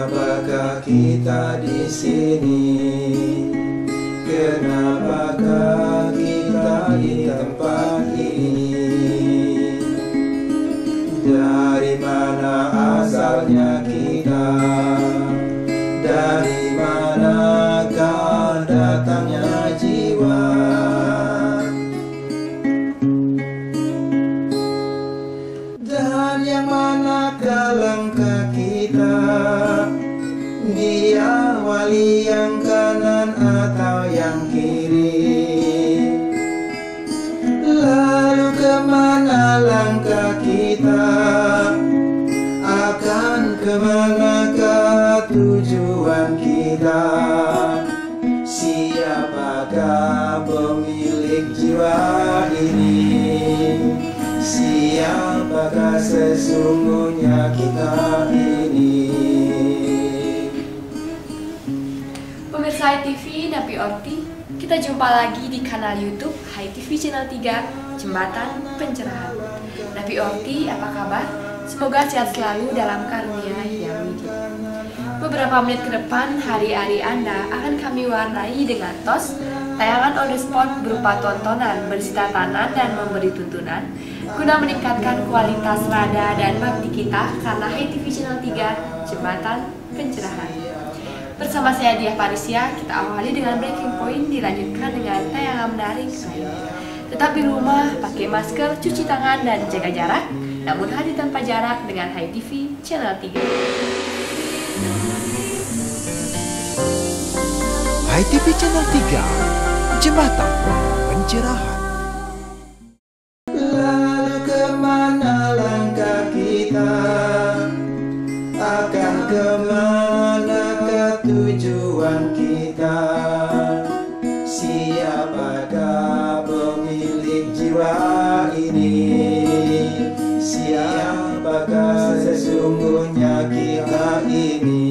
Kenapakah kita di sini? Kenapakah kita di tempat ini? Dari mana asalnya kita? Dari manakah datangnya jiwa? Dan yang manakah langkah kita? Dia wali yang kanan atau yang kiri? Lalu kemana langkah kita? Akan kemanakah tujuan kita? Siapakah pemilik jiwa ini? Siapakah sesungguhnya kita ini? Pemirsa HiTV Napi Orti, kita jumpa lagi di kanal YouTube HiTV Channel 3 Jembatan Pencerahan. Napi Orti, apa kabar? Semoga sehat selalu dalam karunia Yang Widi. Beberapa menit ke depan, hari-hari Anda akan kami warnai dengan tos tayangan on the spot berupa tontonan berisi tatanan dan memberi tuntunan guna meningkatkan kualitas rada dan bakti kita karena HiTV Channel 3 Jembatan Pencerahan. Bersama saya Diah Parisia, kita awali dengan breaking point, dilanjutkan dengan tayangan menarik lainnya. Tetap di rumah, pakai masker, cuci tangan, dan jaga jarak, namun hadir tanpa jarak dengan HiTV Channel 3. HiTV Channel 3 Jembatan Pencerahan. Lalu kemana langkah kita? Akan kemanakah tujuan kita? Siapakah pemilik jiwa ini? Siapakah sesungguhnya kita ini?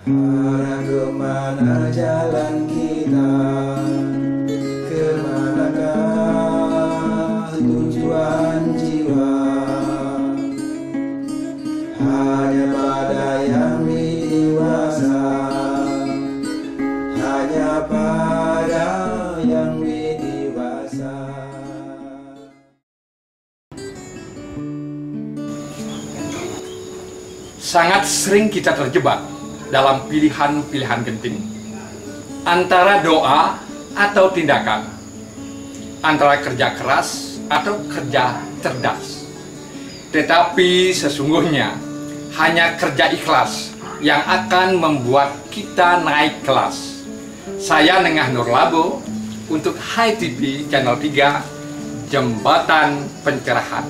Arah kemana jalan kita? Kemanakah tujuan jiwa? Hanya pada yang dewasa, hanya pada yang dewasa. Sangat sering kita terjebak dalam pilihan-pilihan genting antara doa atau tindakan, antara kerja keras atau kerja cerdas. Tetapi sesungguhnya hanya kerja ikhlas yang akan membuat kita naik kelas. Saya Nengah Nurlabo untuk HiTV Channel 3 Jembatan Pencerahan.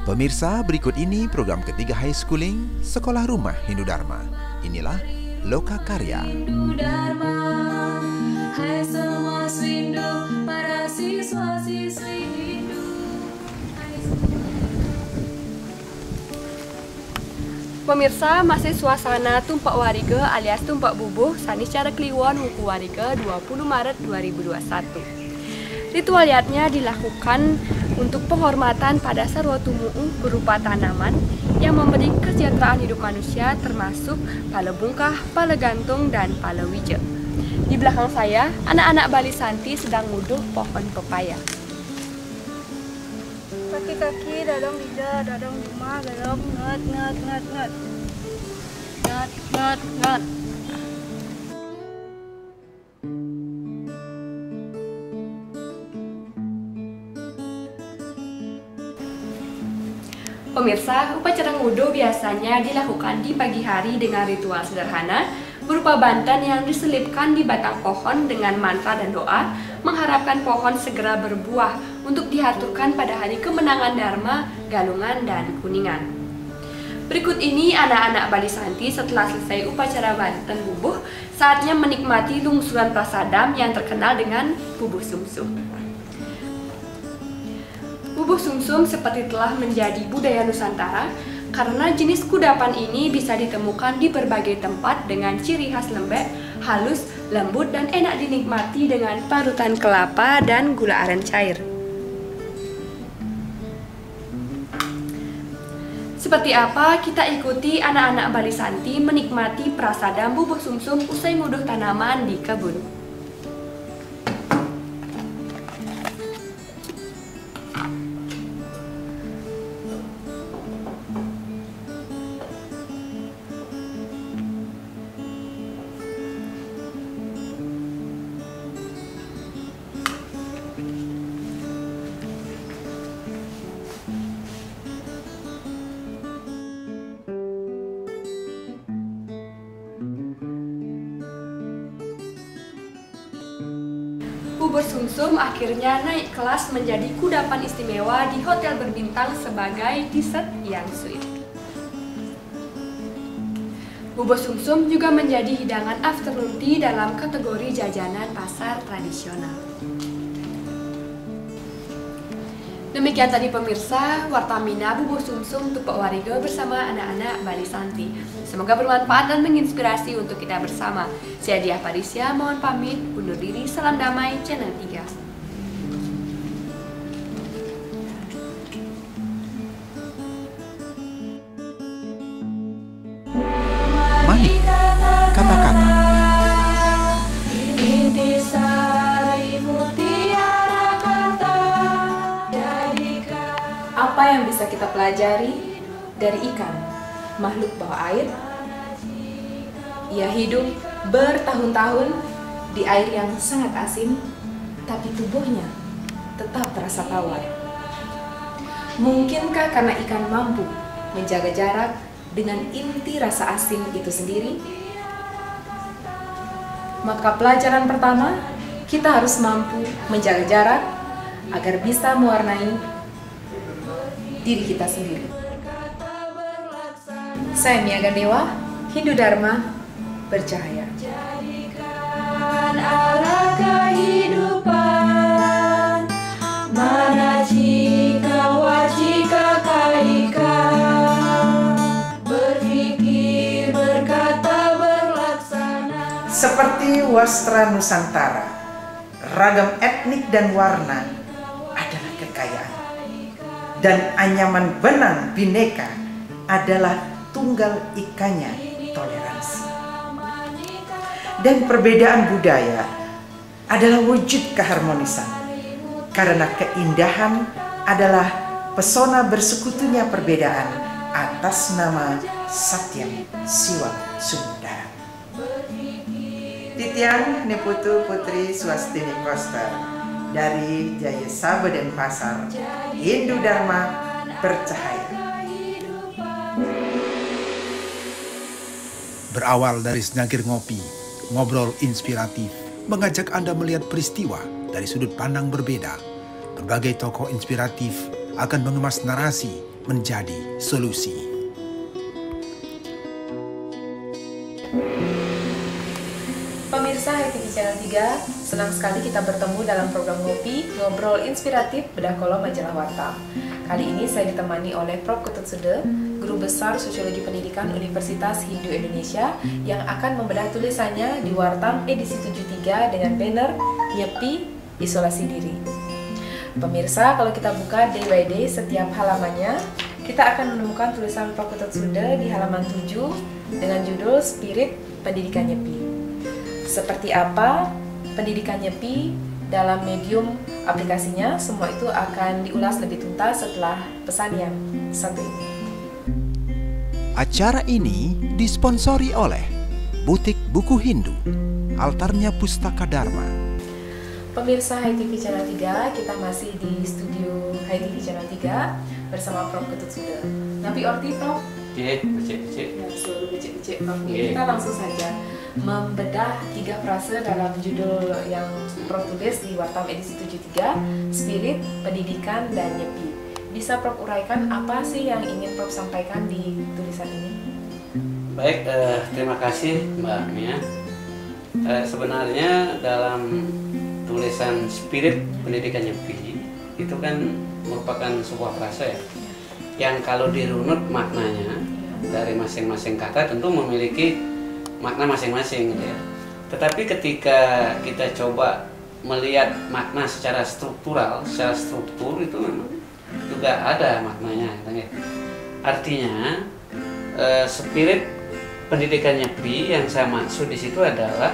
Pemirsa, berikut ini program ketiga High Schooling Sekolah Rumah Hindu Dharma. Inilah Loka Karya. Hindu Dharma, hai semua Hindu, para siswa-siswi Hindu. Pemirsa, masih suasana Tumpak Wariga alias Tumpak Bubuh sanis cara Kliwon Wuku Wariga 20 Maret 2021. Ritual yatnya dilakukan untuk penghormatan pada sarwa tumu'u berupa tanaman yang memberi kesejahteraan hidup manusia termasuk pala bungkah, pala gantung, dan pala wija. Di belakang saya, anak-anak Bali Santi sedang nguduh pohon pepaya. Kaki-kaki dadong dida, dadong juma, dadong nget, nget, nget, nget. Nget, nget, nget. Pemirsa, upacara ngudo biasanya dilakukan di pagi hari dengan ritual sederhana berupa bantan yang diselipkan di batang pohon dengan mantra dan doa mengharapkan pohon segera berbuah untuk dihaturkan pada hari kemenangan Dharma, Galungan, dan Kuningan. Berikut ini anak-anak Bali Santi setelah selesai upacara banten bubuh, saatnya menikmati lungsuran prasadam yang terkenal dengan bubuh sumsum. Bubuh sumsum seperti telah menjadi budaya Nusantara, karena jenis kudapan ini bisa ditemukan di berbagai tempat dengan ciri khas lembek, halus, lembut, dan enak dinikmati dengan parutan kelapa dan gula aren cair. Seperti apa, kita ikuti anak-anak Bali Santi menikmati prasadam bubur sumsum usai nguduh tanaman di kebun. Bubur sumsum akhirnya naik kelas menjadi kudapan istimewa di hotel berbintang sebagai dessert yang sweet. Bubur sumsum juga menjadi hidangan afternoon tea dalam kategori jajanan pasar tradisional. Demikian tadi pemirsa, Wartamina Bubur Sumsum Tupuk Warigo bersama anak-anak Bali Santi. Semoga bermanfaat dan menginspirasi untuk kita bersama. Saya Diah Parisya, mohon pamit, undur diri, salam damai, Channel 3. Manik, kata-kata. Apa yang bisa kita pelajari dari ikan, makhluk bawah air? Ia hidup bertahun-tahun di air yang sangat asin, tapi tubuhnya tetap terasa tawar. Mungkinkah karena ikan mampu menjaga jarak dengan inti rasa asin itu sendiri? Maka pelajaran pertama, kita harus mampu menjaga jarak agar bisa mewarnai diri kita sendiri. Saya Mia Gandewa, Hindu Dharma bercahaya. Jadikan arah kehidupan, mana jika wajika kaika, berpikir, berkata, berlaksana. Seperti wastra Nusantara, ragam etnik dan warna adalah kekayaan. Dan anyaman benang bineka adalah tunggal ikanya toleransi. Dan perbedaan budaya adalah wujud keharmonisan, karena keindahan adalah pesona bersekutunya perbedaan atas nama Satyam Siwa Sundara. Titian Niputu Putri Swastini Koster dari Jaya Sabe dan Pasar, Hindu Dharma bercahaya. Berawal dari secangkir ngopi, ngobrol inspiratif mengajak Anda melihat peristiwa dari sudut pandang berbeda. Berbagai tokoh inspiratif akan mengemas narasi menjadi solusi. Pemirsa HiTV Channel 3, senang sekali kita bertemu dalam program Ngopi, Ngobrol Inspiratif Bedah Kolom Majalah Warta. Kali ini saya ditemani oleh Prof. Ketut Sude, Guru Besar Sosiologi Pendidikan Universitas Hindu Indonesia, yang akan membedah tulisannya di Wartam edisi 73 dengan banner Nyepi Isolasi Diri. Pemirsa, kalau kita buka day by day setiap halamannya, kita akan menemukan tulisan Prof. Ketut Sude di halaman 7 dengan judul Spirit Pendidikan Nyepi. Seperti apa pendidikan Nyepi dalam medium aplikasinya, semua itu akan diulas lebih tuntas setelah pesan yang satu ini. Acara ini disponsori oleh Butik Buku Hindu, Altarnya Pustaka Dharma. Pemirsa HiTV Channel 3, kita masih di studio HiTV Channel 3 bersama Prof. Ketut Sude. Nabi Orti, Prof? Becek. Ya, selalu becek-becek, Prof. Kita langsung saja membedah 3 frase dalam judul yang Prof tulis di Wartam edisi 73, Spirit, Pendidikan, dan Nyepi. Bisa Prof uraikan apa sih yang ingin Prof sampaikan di tulisan ini? Baik, terima kasih Mbak Mia. Sebenarnya dalam tulisan Spirit Pendidikan Nyepi itu kan merupakan sebuah frase ya, yang kalau dirunut maknanya dari masing-masing kata tentu memiliki makna masing-masing gitu ya. Tetapi ketika kita coba melihat makna secara struktural, secara struktur itu memang juga ada maknanya gitu ya. Artinya spirit pendidikan Nyepi yang saya maksud di situ adalah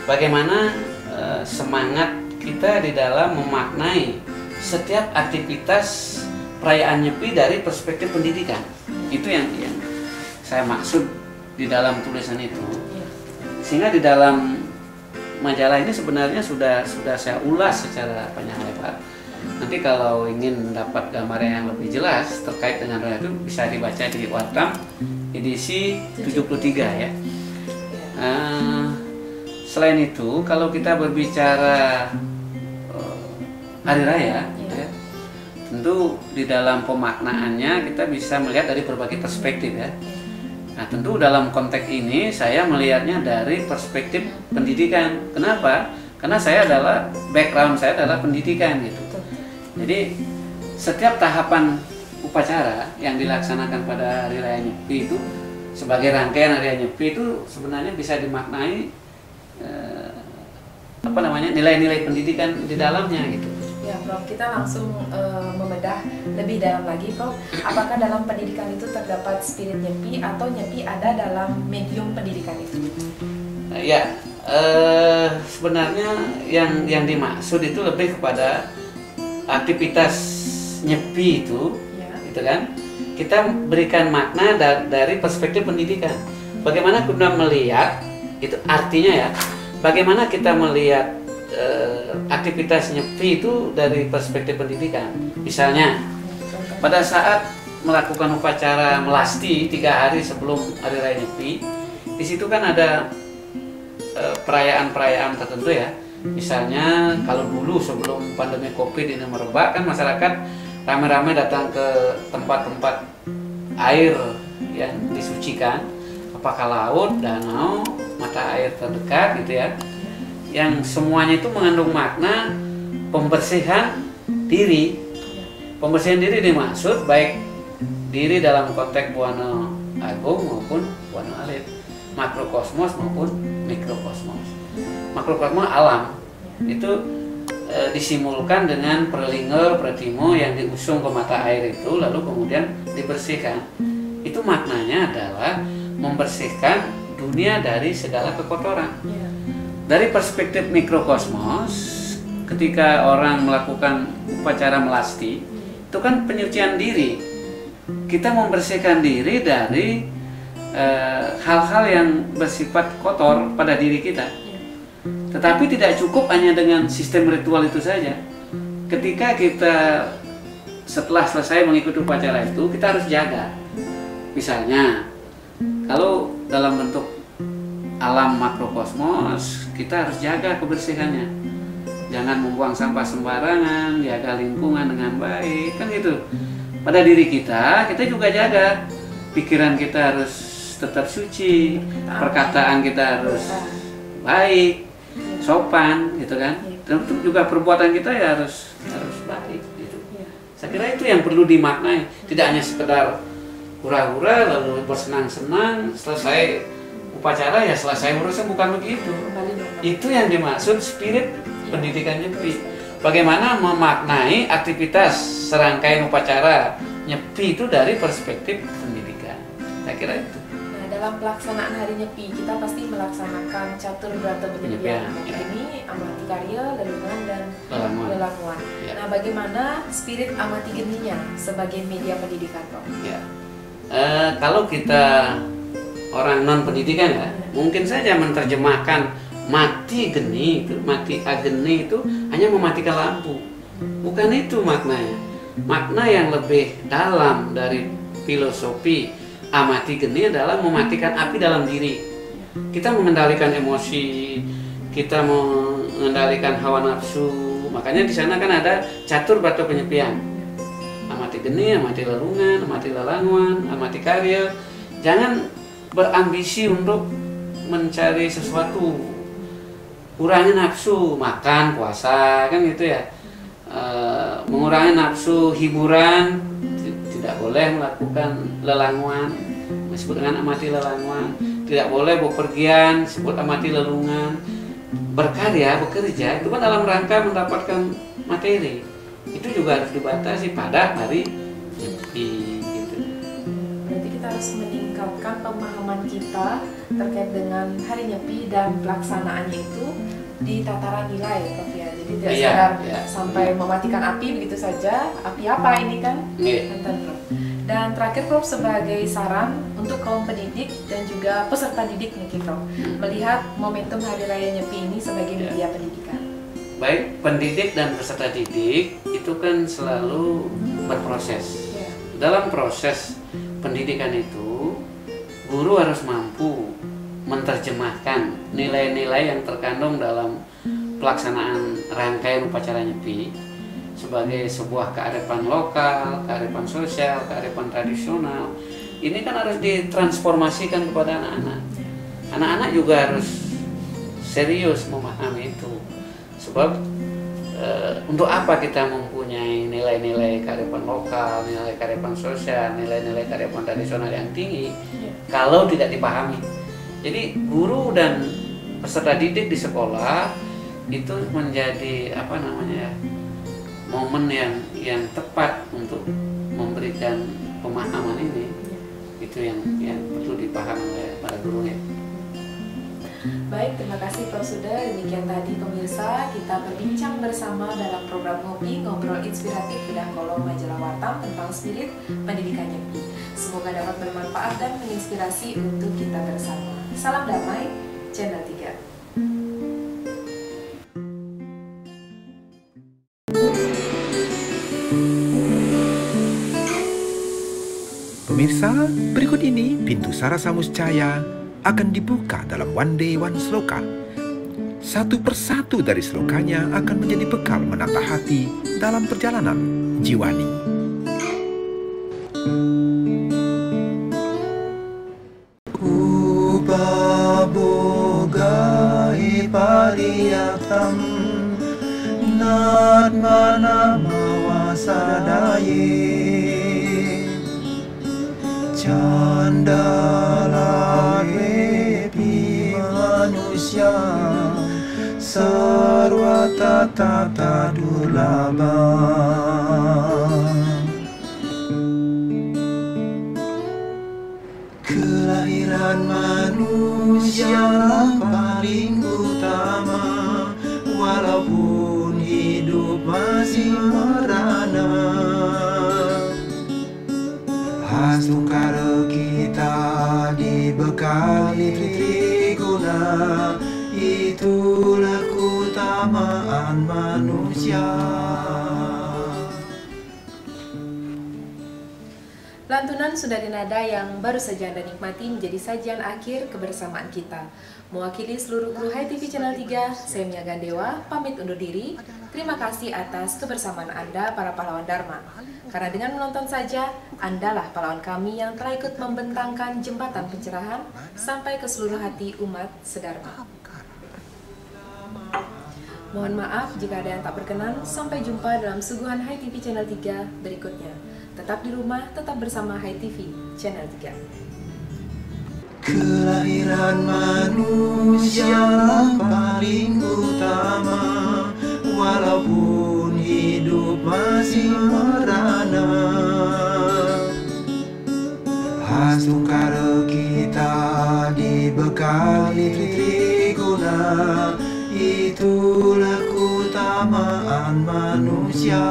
bagaimana semangat kita di dalam memaknai setiap aktivitas perayaan Nyepi dari perspektif pendidikan. Itu yang saya maksud di dalam tulisan itu. Sehingga di dalam majalah ini sebenarnya sudah saya ulas secara panjang lebar. Nanti kalau ingin mendapat gambaran yang lebih jelas terkait dengan roh itu bisa dibaca di Watam edisi 73 ya. Selain itu, kalau kita berbicara hari raya, ya, tentu di dalam pemaknaannya kita bisa melihat dari berbagai perspektif ya. Nah, tentu dalam konteks ini saya melihatnya dari perspektif pendidikan. Kenapa? Karena saya adalah background saya adalah pendidikan gitu. Jadi setiap tahapan upacara yang dilaksanakan pada Hari Raya Nyepi itu sebagai rangkaian Hari Raya Nyepi itu sebenarnya bisa dimaknai nilai-nilai pendidikan di dalamnya gitu. Ya, Prof, kita langsung membedah lebih dalam lagi, Prof. Apakah dalam pendidikan itu terdapat spirit Nyepi atau Nyepi ada dalam medium pendidikan itu? Sebenarnya yang dimaksud itu lebih kepada aktivitas Nyepi itu, gitu kan? Kita berikan makna dari perspektif pendidikan. Bagaimana kita melihat itu artinya ya? Bagaimana kita melihat aktivitas Nyepi itu dari perspektif pendidikan? Misalnya, pada saat melakukan upacara melasti 3 hari sebelum Hari Raya Nyepi, di situ kan ada perayaan-perayaan tertentu ya. Misalnya kalau dulu sebelum pandemi Covid ini merebak kan masyarakat ramai-ramai datang ke tempat-tempat air yang disucikan, apakah laut, danau, mata air terdekat gitu ya, yang semuanya itu mengandung makna pembersihan diri. Pembersihan diri dimaksud baik diri dalam konteks Buana Agung maupun Buana Alit, makrokosmos maupun mikrokosmos. Makrokosmos alam itu disimulkan dengan perlinga, pratimo yang diusung ke mata air itu lalu kemudian dibersihkan. Itu maknanya adalah membersihkan dunia dari segala kekotoran. Dari perspektif mikrokosmos, ketika orang melakukan upacara melasti, itu kan penyucian diri. Kita membersihkan diri dari hal-hal yang bersifat kotor pada diri kita. Tetapi tidak cukup hanya dengan sistem ritual itu saja. Ketika kita setelah selesai mengikuti upacara itu, kita harus jaga. Misalnya, kalau dalam bentuk alam makrokosmos, kita harus jaga kebersihannya. Jangan membuang sampah sembarangan, jaga lingkungan dengan baik, kan gitu. Pada diri kita juga jaga. Pikiran kita harus tetap suci, perkataan kita harus baik, sopan, gitu kan. Tentu juga perbuatan kita ya harus baik, gitu. Saya kira itu yang perlu dimaknai, tidak hanya sekedar hura-hura lalu bersenang-senang selesai upacara ya selesai urusan, bukan begitu. Itu yang dimaksud spirit pendidikan Nyepi. Bagaimana memaknai aktivitas serangkaian upacara Nyepi itu dari perspektif pendidikan. Saya kira itu. Nah, dalam pelaksanaan Hari Nyepi kita pasti melaksanakan catur berata penyepian. Ini amati karya, lelungan dan lelamuan. Nah, bagaimana spirit amati geninya sebagai media pendidikan, Prof? Kalau kita orang non pendidikan ya, mungkin saja menerjemahkan mati geni itu, mati ageni itu hanya mematikan lampu. Bukan itu maknanya. Makna yang lebih dalam dari filosofi amati geni adalah mematikan api dalam diri. Kita mengendalikan emosi, kita mengendalikan hawa nafsu. Makanya di sana kan ada catur batu penyepian. Amati geni, amati lelungan, amati lelanguan, amati karya. Jangan berambisi untuk mencari sesuatu, kurangi nafsu, makan, puasa, kan gitu ya. Mengurangi nafsu hiburan, tidak boleh melakukan lelanguan, disebut dengan amati lelanguan, tidak boleh bepergian, disebut amati lelungan. Berkarya, bekerja itu kan dalam rangka mendapatkan materi, itu juga harus dibatasi pada hari Nyepi gitu. Berarti kita harus meningkatkan pemahaman kita terkait dengan hari Nyepi dan pelaksanaannya itu di tataran nilai, Prof ya. Jadi tidak sekedar sampai mematikan api begitu saja. Api apa ini kan? Prof. Dan terakhir Prof, sebagai saran untuk kaum pendidik dan juga peserta didik nih Prof, melihat momentum Hari Raya Nyepi ini sebagai media pendidikan. Baik, pendidik dan peserta didik itu kan selalu berproses. Dalam proses pendidikan itu, guru harus mampu menerjemahkan nilai-nilai yang terkandung dalam pelaksanaan rangkaian upacara Nyepi sebagai sebuah kearifan lokal, kearifan sosial, kearifan tradisional. Ini kan harus ditransformasikan kepada anak-anak. Anak-anak juga harus serius memahami itu. Sebab untuk apa kita mempunyai nilai-nilai kearifan lokal, nilai kearifan sosial, nilai-nilai kearifan tradisional yang tinggi kalau tidak dipahami. Jadi guru dan peserta didik di sekolah itu menjadi momen yang tepat untuk memberikan pemahaman ini. Itu yang perlu dipahami oleh para gurunya. Baik, terima kasih Prof Suda. Demikian tadi pemirsa, kita berbincang bersama dalam program Ngobrol Inspiratif Bedah Kolom Majalah Warta tentang spirit pendidikan Nyepi. Semoga dapat bermanfaat dan menginspirasi untuk kita bersama. Salam damai, Channel 3. Pemirsa, berikut ini pintu Sarasa Muscaya akan dibuka dalam One Day One Sloka. Satu persatu dari slokanya akan menjadi bekal menata hati dalam perjalanan jiwani. Upabogai pariyatam natmana mawasadaye candala wepi manusia sarwa tata durlaba. Kelahiran manusia yang paling utama, walaupun hidup masih merana. Astungkara kita dibekali triguna, itulah keutamaan manusia. Lantunan sudah dinada yang baru saja Anda nikmati menjadi sajian akhir kebersamaan kita. Mewakili seluruh kru Hai TV Channel 3, saya Mia Gandewa, pamit undur diri. Terima kasih atas kebersamaan Anda para pahlawan Dharma. Karena dengan menonton saja, Andalah pahlawan kami yang telah ikut membentangkan jembatan pencerahan sampai ke seluruh hati umat sedharma. Mohon maaf jika ada yang tak berkenan. Sampai jumpa dalam suguhan Hai TV Channel 3 berikutnya. Tetap di rumah, tetap bersama Hai TV Channel 3. Kelahiran manusia yang paling utama, walaupun hidup masih merana. Astungkara kita dibekali triguna, itulah keutamaan manusia.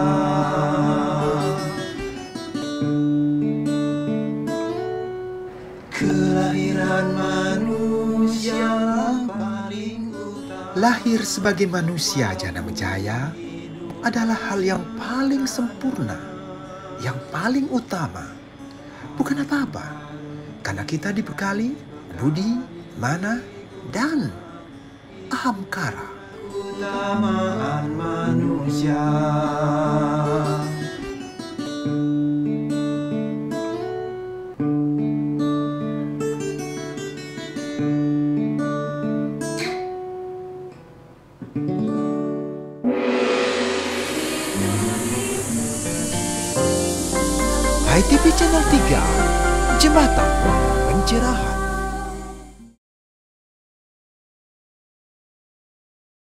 Kelahiran manusia yang paling utama. Lahir sebagai manusia Jana Menjaya adalah hal yang paling sempurna, yang paling utama. Bukan apa-apa, karena kita dibekali budi, mana, dan ahamkara. Keutamaan manusia. Hai TV Jembatan Pencerahan.